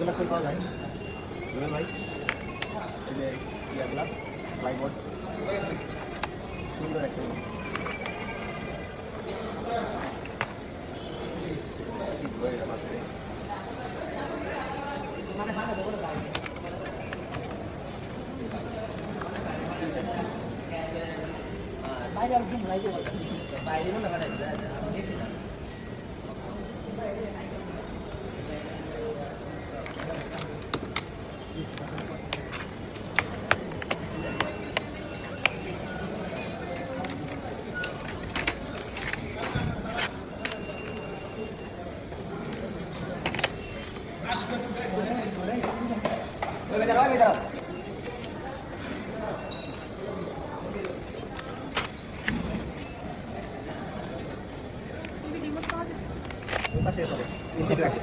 এগুলো কই পাওয়া যায় জুয়েল ভাই? এই যে ইয়াগুলা প্লাইবোর্ড সুন্দর একটা বাইরে আর ঘুম নাই বাইরে মনে হয় পাশে